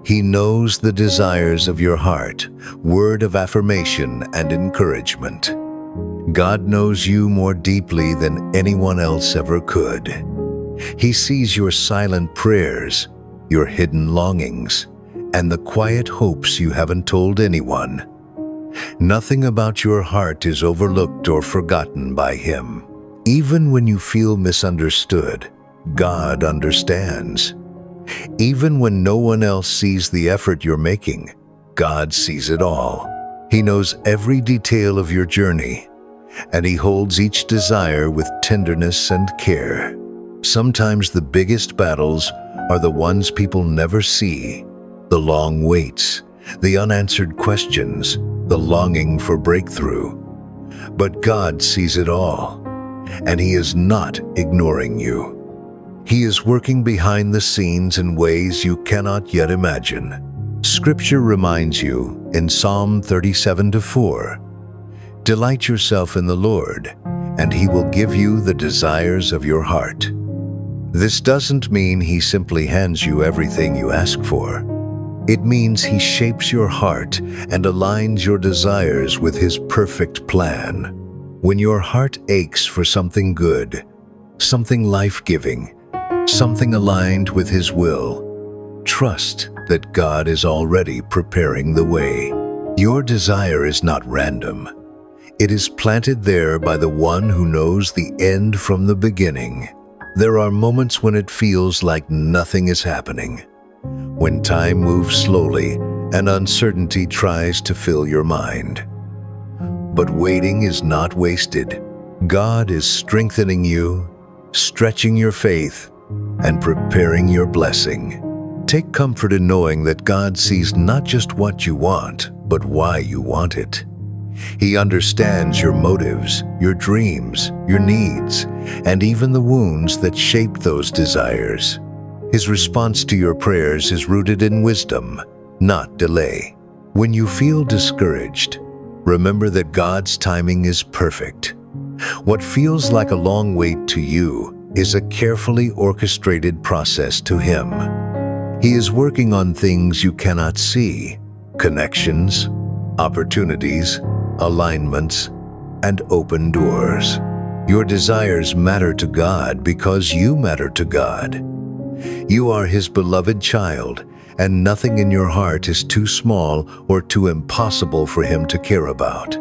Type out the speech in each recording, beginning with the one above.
He knows the desires of your heart, word of affirmation and encouragement. God knows you more deeply than anyone else ever could. He sees your silent prayers, your hidden longings, and the quiet hopes you haven't told anyone. Nothing about your heart is overlooked or forgotten by Him. Even when you feel misunderstood, God understands. Even when no one else sees the effort you're making, God sees it all. He knows every detail of your journey, and He holds each desire with tenderness and care. Sometimes the biggest battles are the ones people never see. The long waits, the unanswered questions, the longing for breakthrough. But God sees it all, and He is not ignoring you. He is working behind the scenes in ways you cannot yet imagine. Scripture reminds you in Psalm 37:4, "Delight yourself in the Lord, and He will give you the desires of your heart." This doesn't mean He simply hands you everything you ask for. It means He shapes your heart and aligns your desires with His perfect plan. When your heart aches for something good, something life-giving, something aligned with His will, trust that God is already preparing the way. Your desire is not random. It is planted there by the One who knows the end from the beginning. There are moments when it feels like nothing is happening, when time moves slowly and uncertainty tries to fill your mind. But waiting is not wasted. God is strengthening you, stretching your faith, and preparing your blessing. Take comfort in knowing that God sees not just what you want, but why you want it. He understands your motives, your dreams, your needs, and even the wounds that shaped those desires. His response to your prayers is rooted in wisdom, not delay. When you feel discouraged, remember that God's timing is perfect. What feels like a long wait to you is a carefully orchestrated process to Him. He is working on things you cannot see: connections, opportunities, alignments, and open doors. Your desires matter to God because you matter to God. You are His beloved child, and nothing in your heart is too small or too impossible for Him to care about.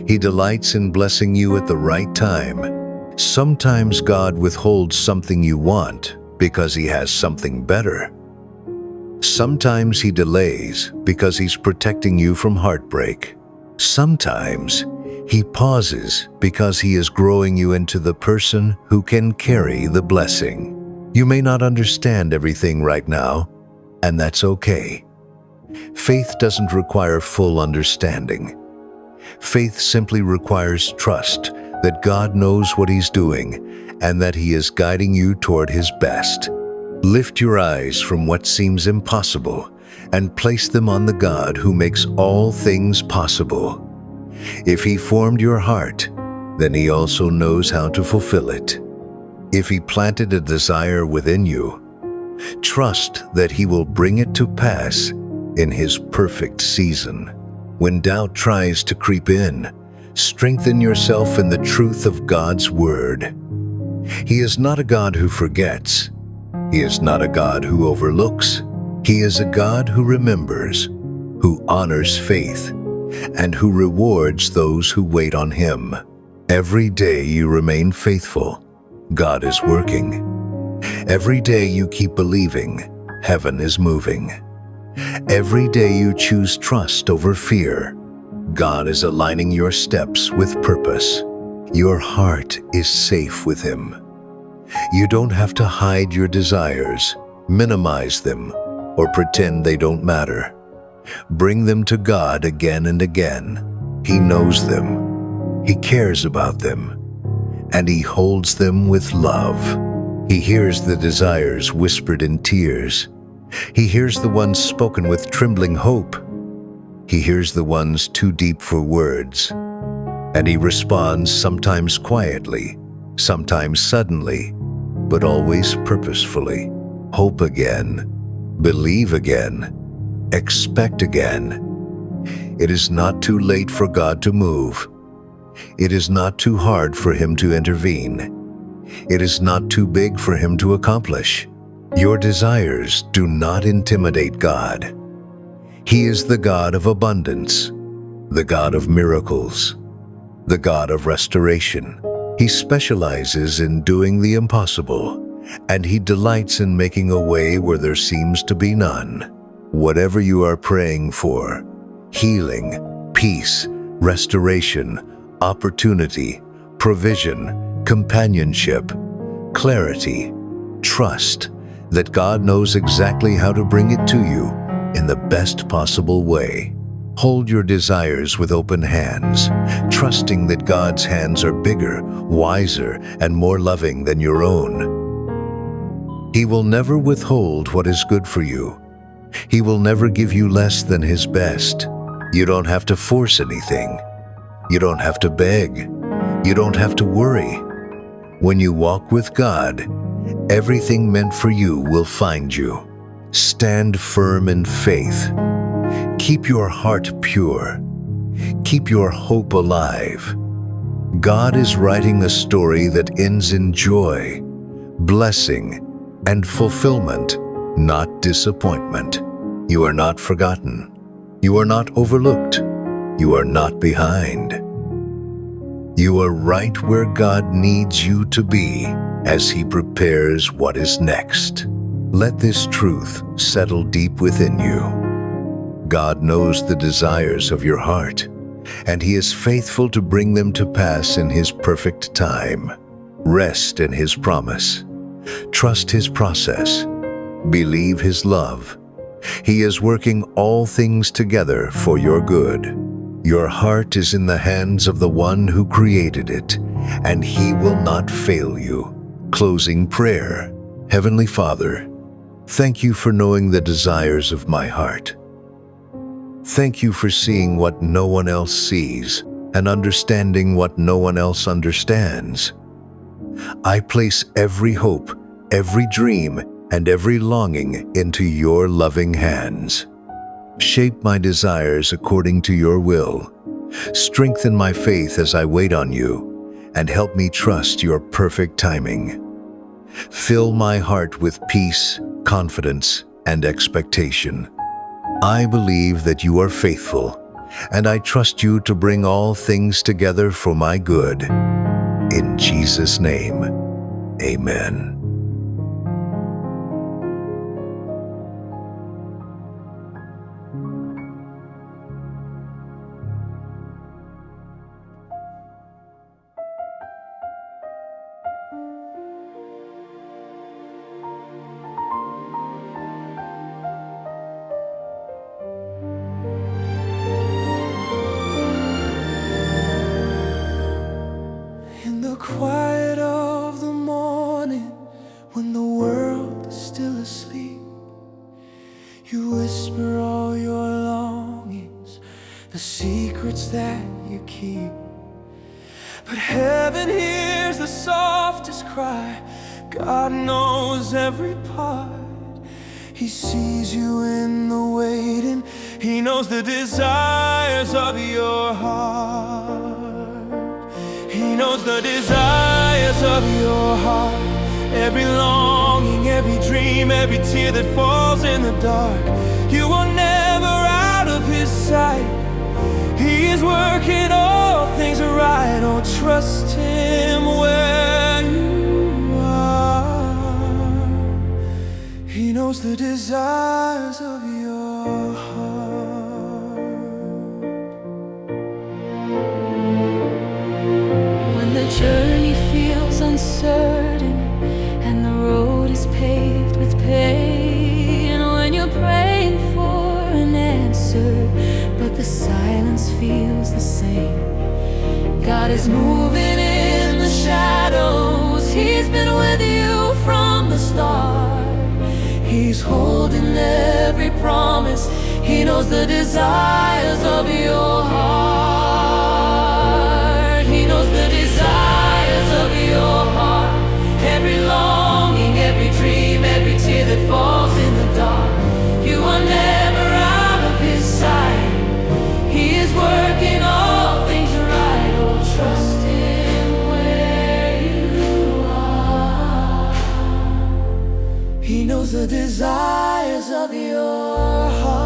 He delights in blessing you at the right time. Sometimes God withholds something you want because He has something better. Sometimes He delays because He's protecting you from heartbreak. Sometimes He pauses because He is growing you into the person who can carry the blessing. You may not understand everything right now, and that's okay. Faith doesn't require full understanding. Faith simply requires trust that God knows what He's doing and that He is guiding you toward His best. Lift your eyes from what seems impossible and place them on the God who makes all things possible. If He formed your heart, then He also knows how to fulfill it. If He planted a desire within you, trust that He will bring it to pass in His perfect season. When doubt tries to creep in, strengthen yourself in the truth of God's Word. He is not a God who forgets. He is not a God who overlooks. He is a God who remembers, who honors faith, and who rewards those who wait on Him. Every day you remain faithful, God is working. Every day you keep believing, heaven is moving. Every day you choose trust over fear, God is aligning your steps with purpose. Your heart is safe with Him. You don't have to hide your desires, minimize them, or pretend they don't matter. Bring them to God again and again. He knows them. He cares about them. And He holds them with love. He hears the desires whispered in tears. He hears the ones spoken with trembling hope. He hears the ones too deep for words. And He responds sometimes quietly, sometimes suddenly, but always purposefully. Hope again. Believe again. Expect again. It is not too late for God to move. It is not too hard for Him to intervene. It is not too big for Him to accomplish. Your desires do not intimidate God. He is the God of abundance, the God of miracles, the God of restoration. He specializes in doing the impossible, and He delights in making a way where there seems to be none. Whatever you are praying for, healing, peace, restoration, opportunity, provision, companionship, clarity, trust that God knows exactly how to bring it to you in the best possible way. Hold your desires with open hands, trusting that God's hands are bigger, wiser, and more loving than your own. He will never withhold what is good for you. He will never give you less than His best. You don't have to force anything. You don't have to beg. You don't have to worry. When you walk with God, everything meant for you will find you. Stand firm in faith. Keep your heart pure. Keep your hope alive. God is writing a story that ends in joy, blessing, and fulfillment, not disappointment. You are not forgotten. You are not overlooked. You are not behind. You are right where God needs you to be as He prepares what is next. Let this truth settle deep within you. God knows the desires of your heart, and He is faithful to bring them to pass in His perfect time. Rest in His promise. Trust His process. Believe His love. He is working all things together for your good. Your heart is in the hands of the One who created it, and He will not fail you. Closing prayer. Heavenly Father, thank You for knowing the desires of my heart. Thank You for seeing what no one else sees and understanding what no one else understands. I place every hope, every dream, and every longing into Your loving hands. Shape my desires according to Your will. Strengthen my faith as I wait on You, and help me trust Your perfect timing. Fill my heart with peace, confidence, and expectation. I believe that You are faithful, and I trust You to bring all things together for my good. In Jesus' name, amen. In the quiet of the morning, when the world is still asleep, You whisper all Your longings, the secrets that You keep. But heaven hears the softest cry. God knows every part. He sees you in the waiting. He knows the desires of your heart. He knows the desires of your heart. Every longing, every dream, every tear that falls in the dark. You are never out of His sight. He is working all things right. Oh, trust Him where you are. He knows the desires of your heart. When the journey feels uncertain and the road is paved with pain, when you're praying for an answer but the silence feels the same, God is moving in the shadows. He's been with you from the start. He's holding every promise. He knows the desires of your heart. He knows the desires of your heart. Every longing, every dream, every tear that falls in the dark. the desires of your heart.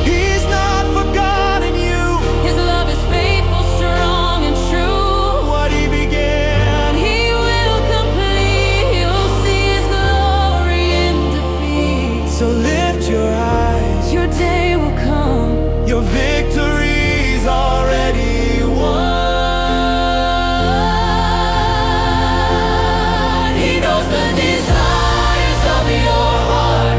He's not forgotten you. His love is faithful, strong, and true. What he began, He will complete. You'll see His glory in defeat. so lift your eyes. Your day will come. Your victory's already won. He knows the desires of your heart.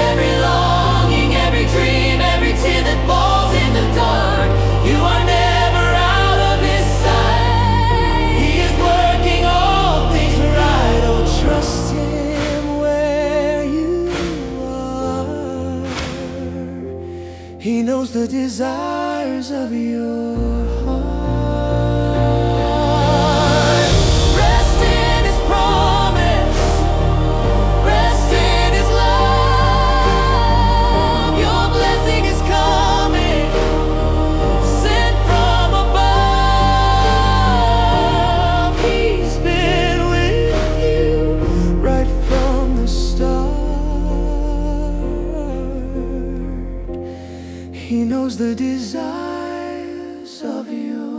Every longing, every dream, every tear that falls in the dark. You are never out of His sight. He is working all things right. Oh, trust Him where you are. He knows the desires of your heart. Rest in His promise. Rest in His love. Your blessing is coming, sent from above. He's been with you right from the start. He knows the desires of your